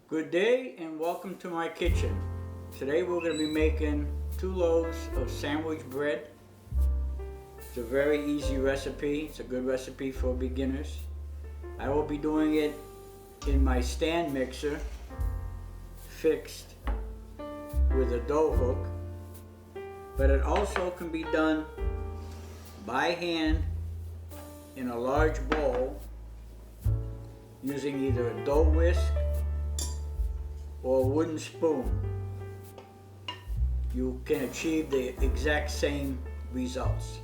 Good day and welcome to my kitchen. Today we're going to be making 2 loaves of sandwich bread. It's a very easy recipe. It's a good recipe for beginners. I will be doing it in my stand mixer fixed with a dough hook, but it also can be done by hand in a large bowl using either a dough whisk or a wooden spoon. You can achieve the exact same results.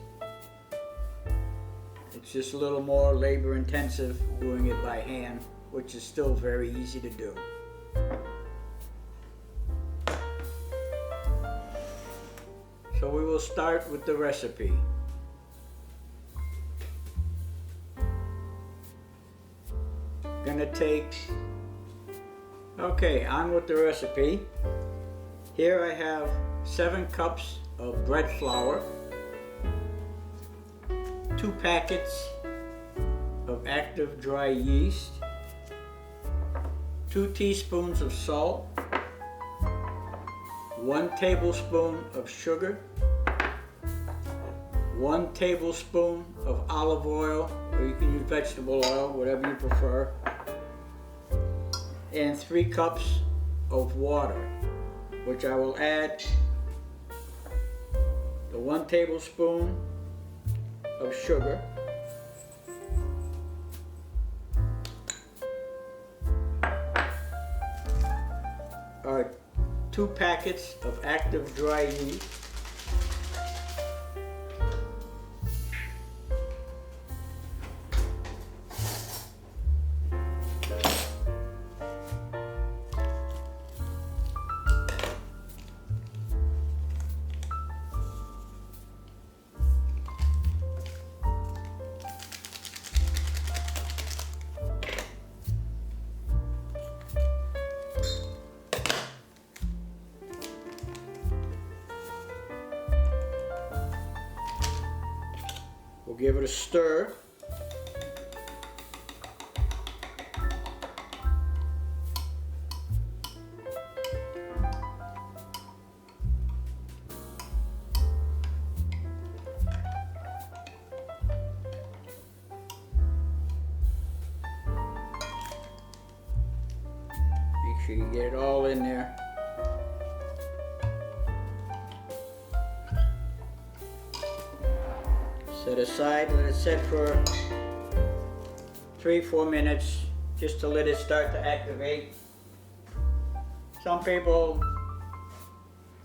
It's just a little more labor intensive doing it by hand, which is still very easy to do. So we will start with the recipe. Gonna take Okay, on with the recipe. Here I have 7 cups of bread flour, 2 packets of active dry yeast, 2 teaspoons of salt, 1 tablespoon of sugar, 1 tablespoon of olive oil, or you can use vegetable oil, whatever you prefer, and 3 cups of water, which I will add the 1 tablespoon of sugar, our 2 packets of active dry yeast, we'll give it a stir. Make sure you get it all in there. Set aside, let it set for 3-4 minutes just to let it start to activate. Some people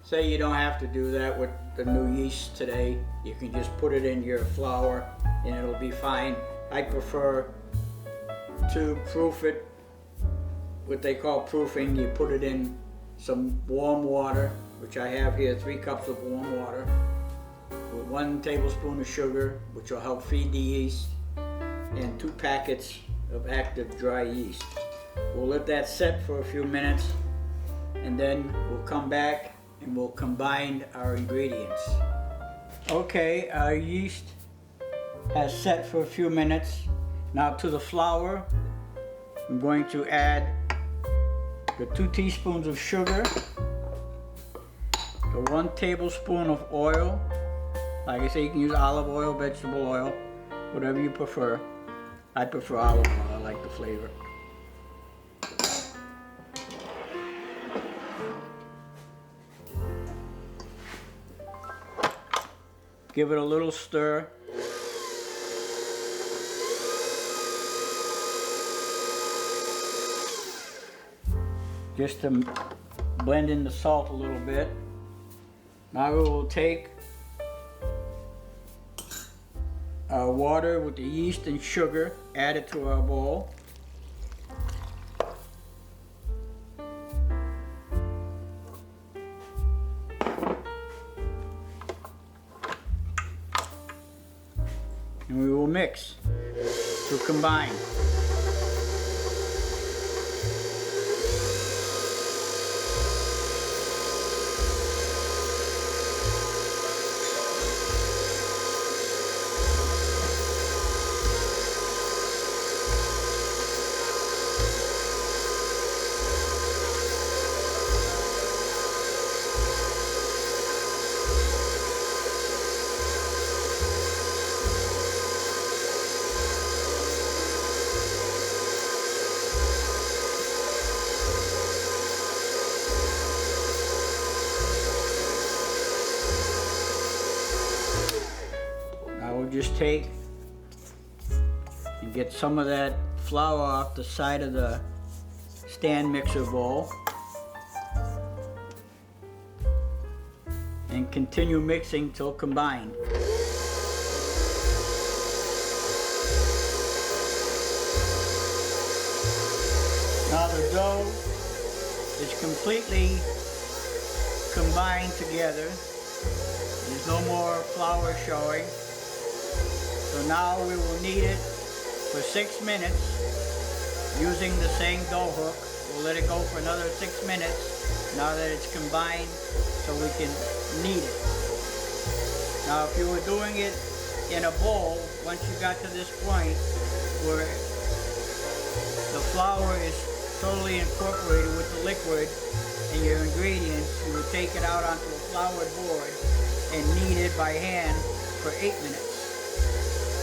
say you don't have to do that with the new yeast today. You can just put it in your flour and it'll be fine. I prefer to proof it, what they call proofing. You put it in some warm water, which I have here, 3 cups of warm water, with 1 tablespoon of sugar, which will help feed the yeast, and 2 packets of active dry yeast. We'll let that set for a few minutes, and then we'll come back and we'll combine our ingredients. Okay, our yeast has set for a few minutes. Now to the flour, I'm going to add the 2 teaspoons of sugar, the 1 tablespoon of oil. Like I say, you can use olive oil, vegetable oil, whatever you prefer. I prefer olive oil, I like the flavor. Give it a little stir. Just to blend in the salt a little bit. Now we will take our water with the yeast and sugar, add it to our bowl. And we will mix to combine. just take and get some of that flour off the side of the stand mixer bowl and continue mixing till combined. Now the dough is completely combined together. There's no more flour showing. So now we will knead it for 6 minutes using the same dough hook. We'll let it go for another 6 minutes now that it's combined so we can knead it. Now if you were doing it in a bowl, once you got to this point where the flour is totally incorporated with the liquid and your ingredients, you would take it out onto a floured board and knead it by hand for 8 minutes.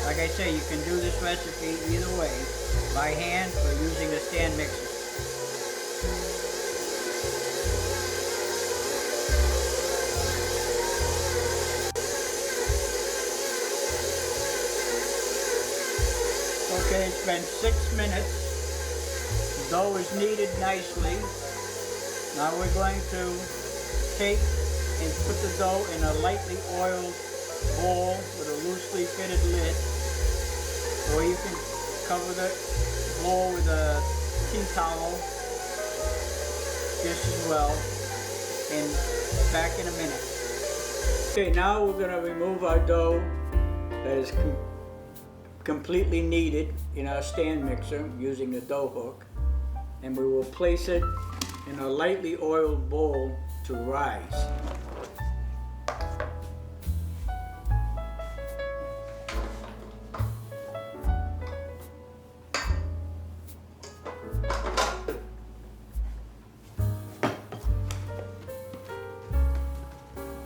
Like I say, you can do this recipe either way, by hand or using a stand mixer. Okay, it's been 6 minutes. The dough is kneaded nicely. Now we're going to take and put the dough in a lightly oiled bowl with a loosely fitted lid. Or you can cover the bowl with a tea towel just as well. And back in a minute. Okay, now we're going to remove our dough that is completely kneaded in our stand mixer using the dough hook. And we will place it in a lightly oiled bowl to rise.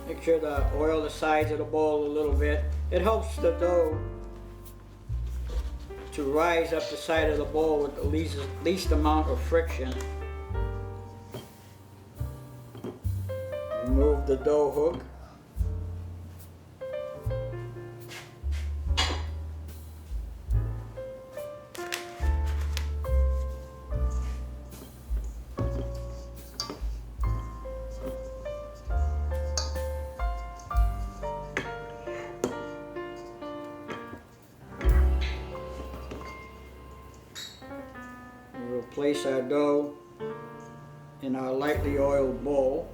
Make sure to oil the sides of the bowl a little bit. It helps the dough to rise up the side of the bowl with the least amount of friction. Remove the dough hook. We'll place our dough in our lightly oiled bowl.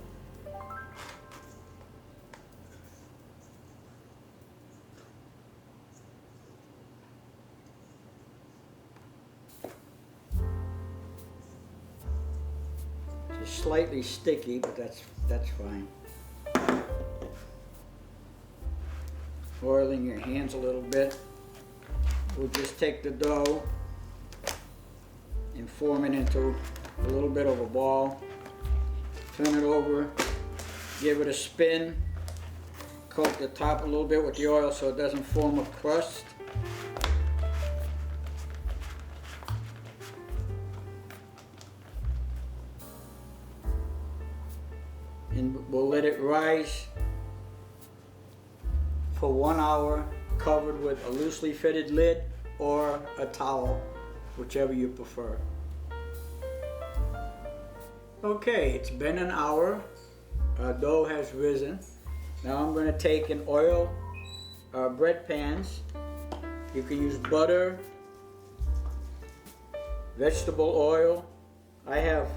It's slightly sticky, but that's fine. Oiling your hands a little bit. We'll just take the dough and form it into a little bit of a ball. Turn it over, give it a spin, coat the top a little bit with the oil so it doesn't form a crust. And we'll let it rise for 1 hour, covered with a loosely fitted lid or a towel, whichever you prefer. Okay, it's been an hour. Our dough has risen. Now I'm going to take and oil our bread pans. You can use butter, vegetable oil. I have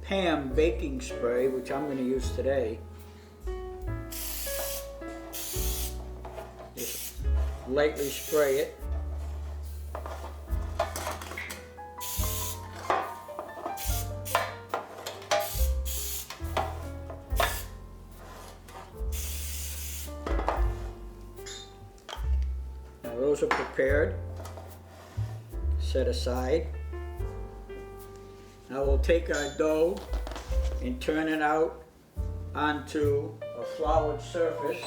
Pam baking spray, which I'm going to use today. Just lightly spray it. Now those are prepared, set aside. Now we'll take our dough and turn it out onto a floured surface.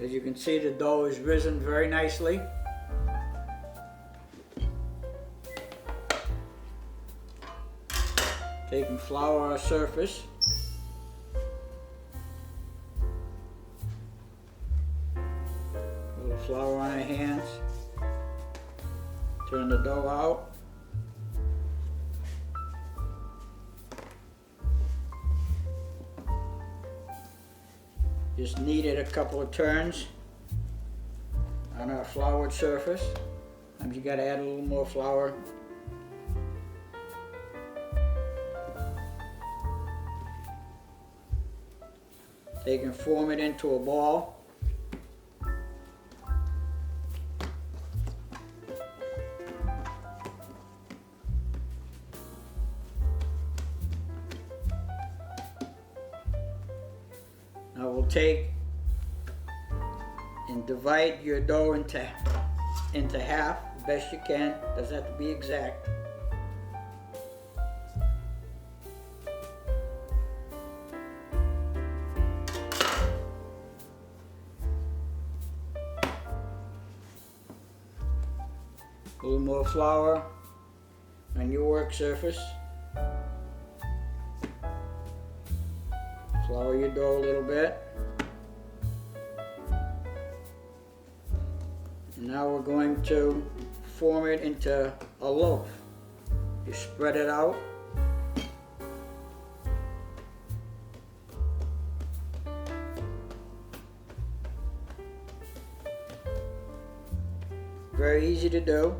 As you can see, the dough is risen very nicely. Take and flour our surface. Turn the dough out. Just knead it a couple of turns on our floured surface. Sometimes you gotta add a little more flour. Take and form it into a ball. Now we'll take and divide your dough into half, the best you can. Doesn't have to be exact. A little more flour on your work surface. Flour your dough a little bit. And now we're going to form it into a loaf. You spread it out. Very easy to do.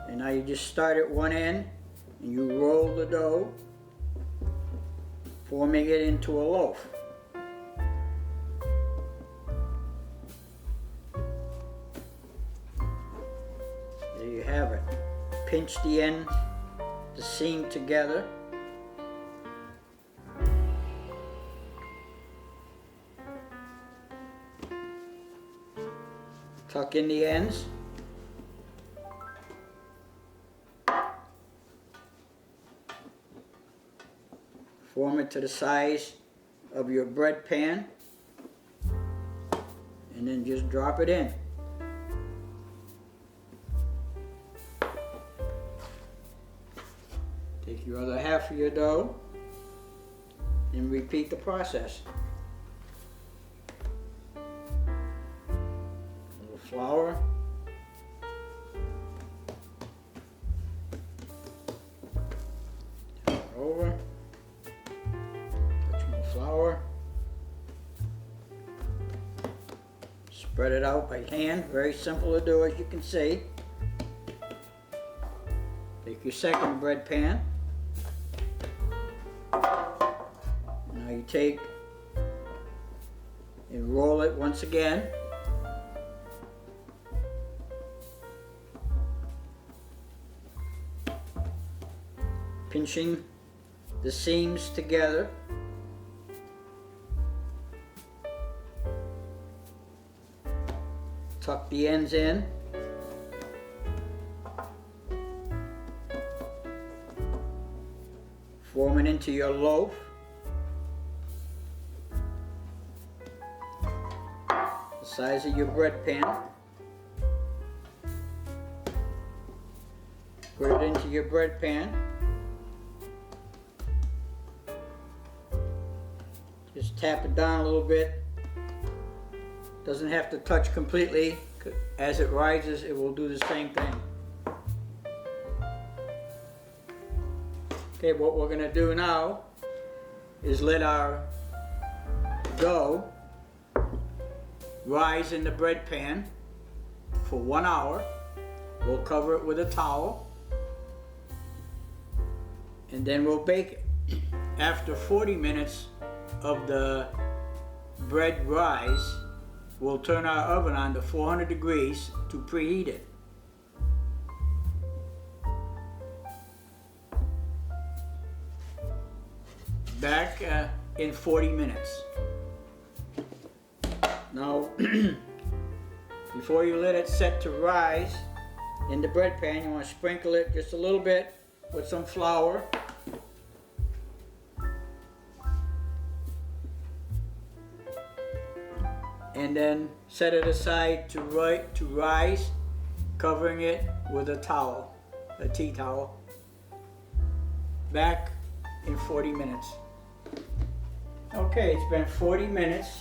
And now you just start at one end and you roll the dough, forming it into a loaf. There you have it. Pinch the end, the seam together. Tuck in the ends. Form it to the size of your bread pan, and then just drop it in. Take your other half of your dough and repeat the process. A little flour. Turn it over. Flour. Spread it out by hand. Very simple to do, as you can see. Take your second bread pan. Now you take and roll it once again. Pinching the seams together. Tuck the ends in. Form it into your loaf. The size of your bread pan. Put it into your bread pan. Just tap it down a little bit. Doesn't have to touch completely. As it rises, it will do the same thing. Okay, what we're going to do now is let our dough rise in the bread pan for 1 hour. We'll cover it with a towel, and then we'll bake it. After 40 minutes of the bread rise, we'll turn our oven on to 400 degrees to preheat it. Back in 40 minutes. Now, before you let it set to rise in the bread pan, you want to sprinkle it just a little bit with some flour. And then set it aside to rise, covering it with a towel, a tea towel. Back in 40 minutes. Okay, it's been 40 minutes.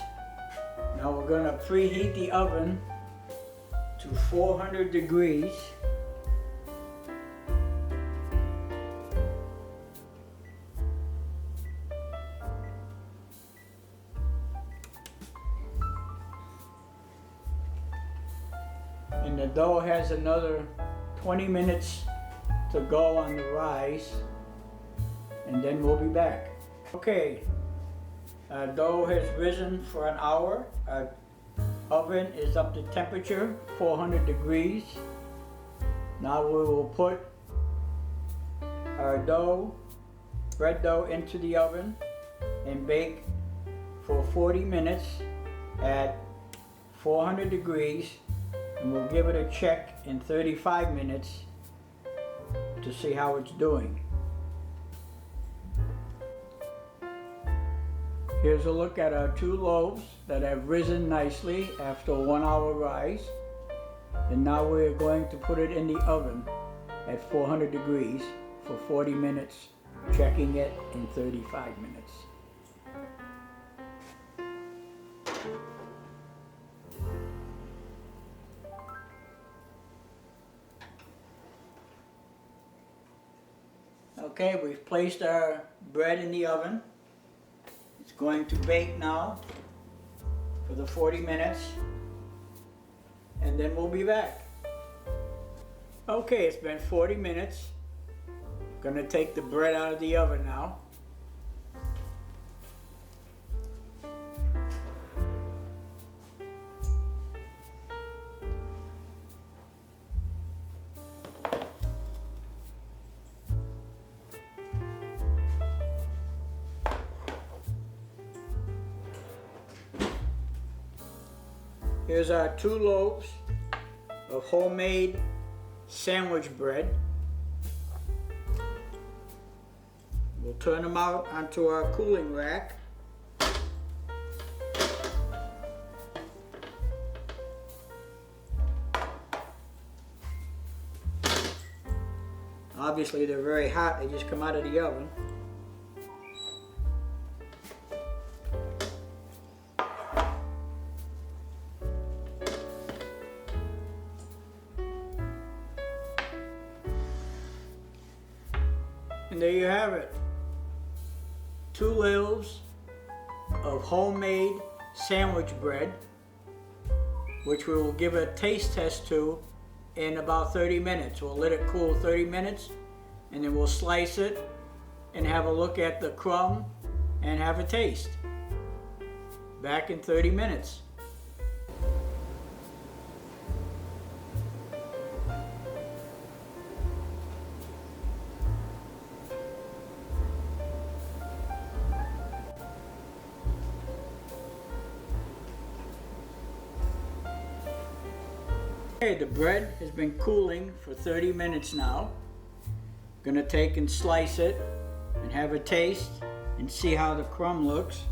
Now we're going to preheat the oven to 400 degrees. And the dough has another 20 minutes to go on the rise, and then we'll be back. Okay, our dough has risen for an hour. Our oven is up to temperature 400 degrees. Now we will put our bread dough into the oven and bake for 40 minutes at 400 degrees, and we'll give it a check in 35 minutes to see how it's doing. Here's a look at our 2 loaves that have risen nicely after a 1 hour rise. And now we're going to put it in the oven at 400 degrees for 40 minutes, checking it in 35 minutes. Okay, we've placed our bread in the oven. It's going to bake now for the 40 minutes, and then we'll be back. Okay, it's been 40 minutes. I'm gonna take the bread out of the oven now. Here's our 2 loaves of homemade sandwich bread. We'll turn them out onto our cooling rack. Obviously they're very hot, they just come out of the oven. And there you have it. 2 loaves of homemade sandwich bread, which we will give a taste test to in about 30 minutes. We'll let it cool 30 minutes, and then we'll slice it and have a look at the crumb and have a taste. Back in 30 minutes. Okay, the bread has been cooling for 30 minutes now. I'm gonna take and slice it and have a taste and see how the crumb looks.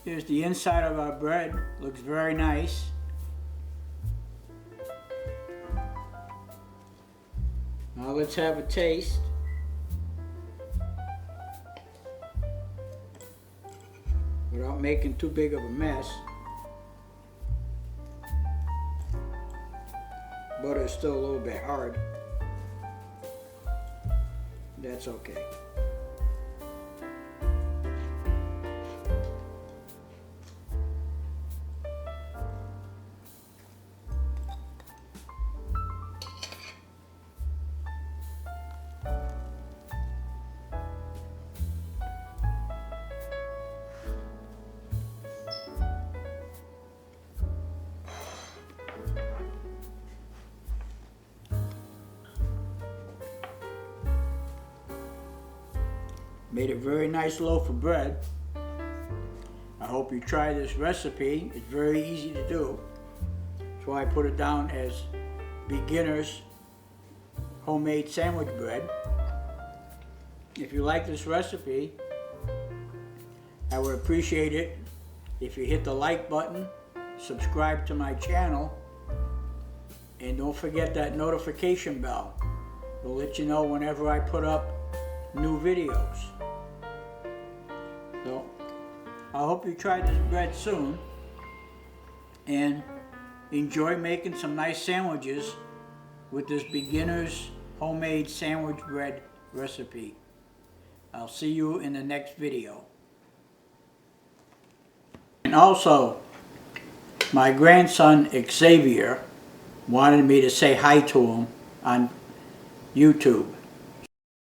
Here's the inside of our bread. Looks very nice. Now let's have a taste. Without making too big of a mess. Butter is still a little bit hard. That's okay. Made a very nice loaf of bread. I hope you try this recipe. It's very easy to do. That's why I put it down as beginner's homemade sandwich bread. if you like this recipe, I would appreciate it if you hit the like button, subscribe to my channel, and don't forget that notification bell. It'll let you know whenever I put up new videos. So, I hope you try this bread soon and enjoy making some nice sandwiches with this beginner's homemade sandwich bread recipe. I'll see you in the next video. And also, my grandson Xavier wanted me to say hi to him on YouTube.